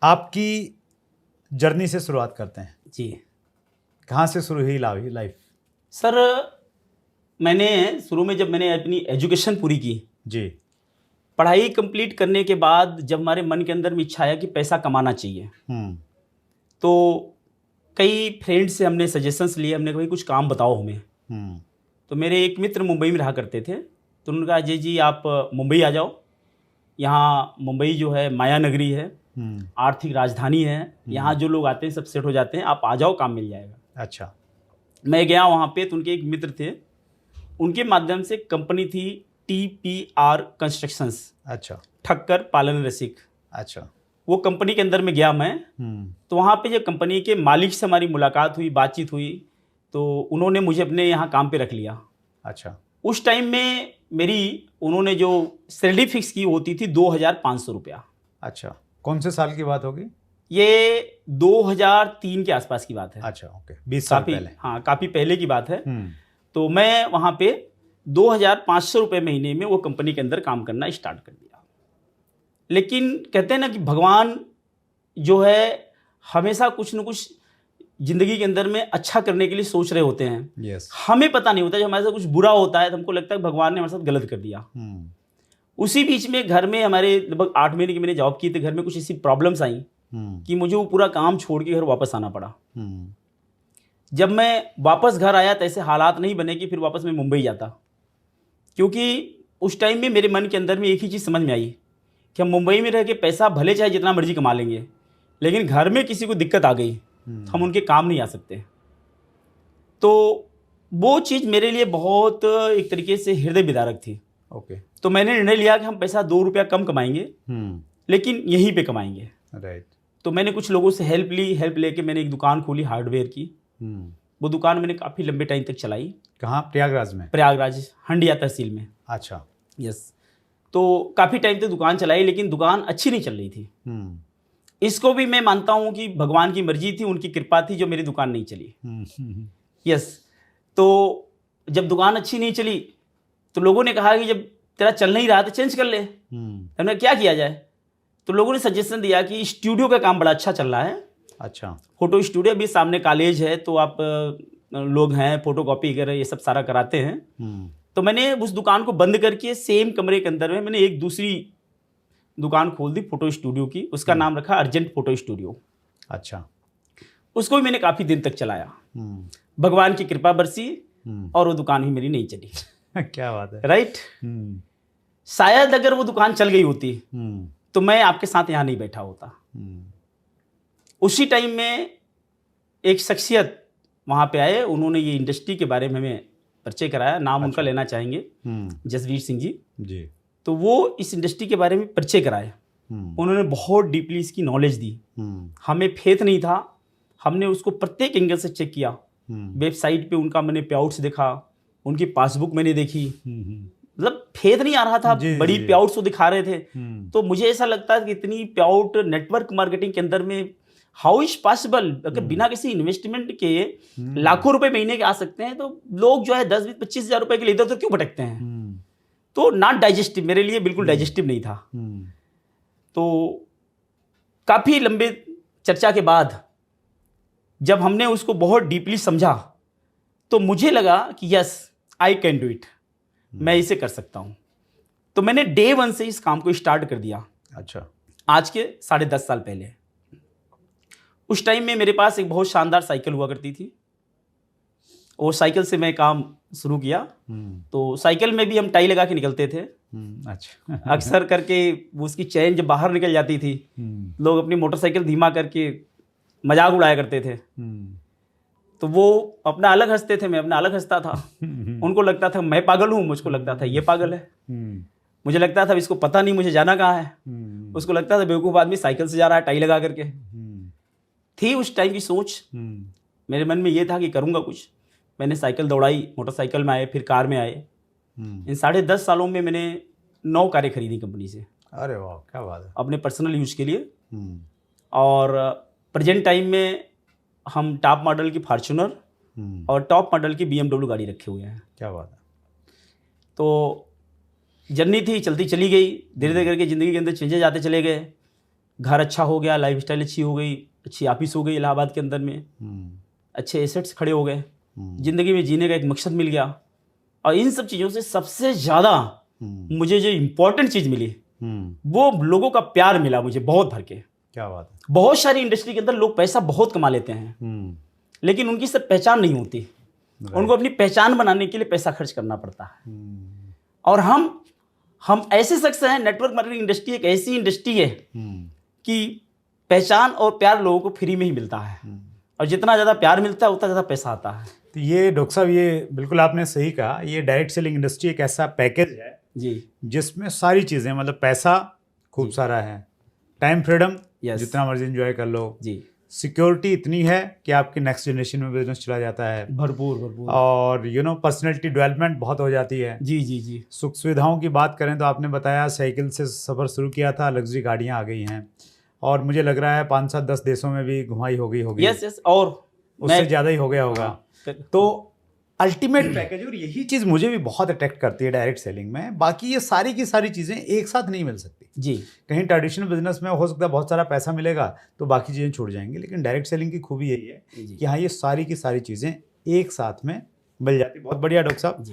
आपकी जर्नी से शुरुआत करते हैं जी। कहाँ से शुरू हुई लाइफ? सर मैंने शुरू में जब मैंने अपनी एजुकेशन पूरी की जी। पढ़ाई कंप्लीट करने के बाद जब हमारे मन के अंदर में इच्छा आया कि पैसा कमाना चाहिए तो कई फ्रेंड से हमने सजेशंस लिए। हमने कहा भाई कुछ काम बताओ हमें। तो मेरे एक मित्र मुंबई में रहा करते थे तो उन्होंने कहा अजय जी आप मुंबई आ जाओ। यहाँ मुंबई जो है माया नगरी है, आर्थिक राजधानी है, यहाँ जो लोग आते हैं सब सेट हो जाते हैं, आप आ जाओ काम मिल जाएगा। अच्छा। मैं गया वहाँ पे तो उनके एक मित्र थे, उनके माध्यम से कंपनी थी TPR कंस्ट्रक्शंस। अच्छा। ठक्कर पालन रसिक। अच्छा। वो कंपनी के अंदर में गया मैं। तो वहाँ पे जब कंपनी के मालिक से हमारी मुलाकात हुई, बातचीत हुई तो उन्होंने मुझे अपने यहाँ काम पे रख लिया। अच्छा। उस टाइम में मेरी उन्होंने जो सैलरी फिक्स की होती थी 2,500 रुपया। अच्छा। कौन से साल की बात होगी? ये 2003 के आसपास की बात है। अच्छा, ओके। 20 साल पहले। हाँ, काफ़ी पहले की बात है। तो मैं वहाँ पे 2,500 रुपये महीने में वो कंपनी के अंदर काम करना स्टार्ट कर दिया। लेकिन कहते हैं ना कि भगवान जो है हमेशा कुछ न कुछ जिंदगी के अंदर में अच्छा करने के लिए सोच रहे होते हैं। yes. हमें पता नहीं होता, जब हमारे साथ कुछ बुरा होता है तो हमको लगता है भगवान ने हमारे साथ गलत कर दिया। उसी बीच में घर में हमारे लगभग 8 महीने की मैंने जॉब की थी, घर में कुछ ऐसी प्रॉब्लम्स आई कि मुझे वो पूरा काम छोड़ के घर वापस आना पड़ा। जब मैं वापस घर आया तो ऐसे हालात नहीं बने कि फिर वापस मैं मुंबई जाता, क्योंकि उस टाइम में मेरे मन के अंदर में एक ही चीज़ समझ में आई कि हम मुंबई में रह के पैसा भले चाहे जितना मर्जी कमा लेंगे, लेकिन घर में किसी को दिक्कत आ गई तो हम उनके काम नहीं आ सकते। तो वो चीज़ मेरे लिए बहुत एक तरीके से हृदय विदारक थी। ओके। तो मैंने निर्णय लिया कि हम पैसा 2 रुपया कम कमाएंगे, लेकिन यहीं पे कमाएंगे। राइट। तो मैंने कुछ लोगों से हेल्प लेके मैंने एक दुकान खोली हार्डवेयर की। वो दुकान मैंने काफ़ी लंबे टाइम तक चलाई। कहाँ? प्रयागराज में? प्रयागराज हंडिया तहसील में। अच्छा। यस। तो काफ़ी टाइम तक दुकान चलाई, लेकिन दुकान अच्छी नहीं चल रही थी। इसको भी मैं मानता हूँ कि भगवान की मर्जी थी, उनकी कृपा थी जो मेरी दुकान नहीं चली। यस। तो जब दुकान अच्छी नहीं चली तो लोगों ने कहा कि जब तेरा चल नहीं रहा तो चेंज कर ले। हमने क्या किया जाए? तो लोगों ने सजेशन दिया कि स्टूडियो का काम बड़ा अच्छा चल रहा है। अच्छा। फोटो स्टूडियो भी, सामने कॉलेज है तो आप लोग हैं फोटोकॉपी वगैरह ये सब सारा कराते हैं। तो मैंने उस दुकान को बंद करके सेम कमरे के अंदर में मैंने एक दूसरी दुकान खोल दी फोटो स्टूडियो की। उसका नाम रखा अर्जेंट फोटो स्टूडियो। अच्छा। उसको भी मैंने काफ़ी दिन तक चलाया। भगवान की कृपा बरसी और वो दुकान ही मेरी नहीं चली। क्या बात है। राइट। शायद अगर वो दुकान चल गई होती तो मैं आपके साथ यहाँ नहीं बैठा होता। उसी टाइम में एक शख्सियत वहाँ पे आए, उन्होंने ये इंडस्ट्री के बारे में हमें परिचय कराया। नाम उनका लेना चाहेंगे, जसवीर सिंह जी। तो वो इस इंडस्ट्री के बारे में परिचय कराए। उन्होंने बहुत डीपली इसकी नॉलेज दी। हमें फेथ नहीं था, हमने उसको प्रत्येक एंगल से चेक किया। वेबसाइट पे उनका मैंने पे आउट्स देखा, उनकी पासबुक मैंने देखी। मतलब फेथ नहीं आ रहा था, बड़ी पे आउट्स वो दिखा रहे थे। तो मुझे ऐसा लगता है कि इतनी पे आउट नेटवर्क मार्केटिंग के अंदर में हाउ इज पॉसिबल? अगर बिना किसी इन्वेस्टमेंट के लाखों रुपए महीने के आ सकते हैं तो लोग जो है 10-20-25 हज़ार रुपए के लिए इधर उधर क्यों भटकते हैं? तो नॉट डाइजेस्टिव, मेरे लिए बिल्कुल डाइजेस्टिव नहीं था। तो काफ़ी लंबे चर्चा के बाद जब हमने उसको बहुत डीपली समझा तो मुझे लगा कि yes I can do it, मैं इसे कर सकता हूँ। तो मैंने डे 1 से इस काम को स्टार्ट कर दिया। अच्छा। आज के 10.5 साल पहले। उस टाइम में मेरे पास एक बहुत शानदार साइकिल हुआ करती थी, और साइकिल से मैं काम शुरू किया। तो साइकिल में भी हम टाई लगा के निकलते थे। अच्छा। अक्सर करके उसकी चैन जब बाहर निकल जाती थी लोग अपनी मोटरसाइकिल धीमा करके मजाक उड़ाया करते थे। तो वो अपना अलग हंसते थे, मैं अपना अलग हंसता था। उनको लगता था मैं पागल हूँ, मुझको लगता था ये पागल है। मुझे लगता था इसको पता नहीं मुझे जाना कहाँ है। उसको लगता था बेवकूफ़ आदमी साइकिल से जा रहा है टाई लगा करके। थी उस टाइम की सोच। मेरे मन में ये था कि करूँगा कुछ। मैंने साइकिल दौड़ाई, मोटरसाइकिल में आए, फिर कार में आए। इन 10.5 सालों में मैंने 9 कारें खरीदी कंपनी से। अरे वाह, क्या बात है। अपने पर्सनल यूज़ के लिए। और प्रेजेंट टाइम में हम टॉप मॉडल की फॉर्च्यूनर और टॉप मॉडल की BMW गाड़ी रखे हुए हैं। क्या बात है। तो जर्नी थी, चलती चली गई। धीरे धीरे करके ज़िंदगी के अंदर चेंजेज आते चले गए। घर अच्छा हो गया, लाइफ स्टाइल अच्छी हो गई, अच्छी ऑफिस हो गई इलाहाबाद के अंदर में, अच्छे एसेट्स खड़े हो गए, ज़िंदगी में जीने का एक मकसद मिल गया। और इन सब चीज़ों से सबसे ज़्यादा मुझे जो इम्पोर्टेंट चीज़ मिली वो लोगों का प्यार मिला मुझे, बहुत भर के। क्या बात है। बहुत सारी इंडस्ट्री के अंदर लोग पैसा बहुत कमा लेते हैं, लेकिन उनकी सिर्फ पहचान नहीं होती। उनको अपनी पहचान बनाने के लिए पैसा खर्च करना पड़ता है। और हम ऐसे शख्स हैं, नेटवर्क मार्केटिंग इंडस्ट्री एक ऐसी इंडस्ट्री है कि पहचान और प्यार लोगों को फ्री में ही मिलता है, और जितना ज़्यादा प्यार मिलता है उतना ज़्यादा पैसा आता है। तो ये डॉक्टर साहब, ये बिल्कुल आपने सही कहा, ये डायरेक्ट सेलिंग इंडस्ट्री एक ऐसा पैकेज है जी जिसमें सारी चीज़ें, मतलब पैसा खूब सारा है, टाइम फ्रीडम जितना मर्जी एंजॉय कर लो जी, सिक्योरिटी इतनी है कि आपकी नेक्स्ट जनरेशन में बिजनेस चला जाता है भरपूर, और पर्सनैलिटी डेवलपमेंट बहुत हो जाती है। जी जी जी। सुख सुविधाओं की बात करें तो आपने बताया साइकिल से सफ़र शुरू किया था, लग्जरी गाड़ियाँ आ गई हैं, और मुझे लग रहा है 5-7-10 देशों में भी घुमाई हो गई होगी। यस, और उससे ज़्यादा ही हो गया होगा। तो अल्टीमेट पैकेज, और यही चीज़ मुझे भी बहुत अट्रैक्ट करती है डायरेक्ट सेलिंग में। बाकी ये सारी की सारी चीज़ें एक साथ नहीं मिल सकती जी। कहीं ट्रेडिशनल बिजनेस में हो सकता है बहुत सारा पैसा मिलेगा तो बाकी चीज़ें छूट जाएंगी, लेकिन डायरेक्ट सेलिंग की खूबी यही है कि हाँ, ये सारी की सारी चीज़ें एक साथ में मिल जाती है। बहुत बढ़िया डॉक्टर साहब।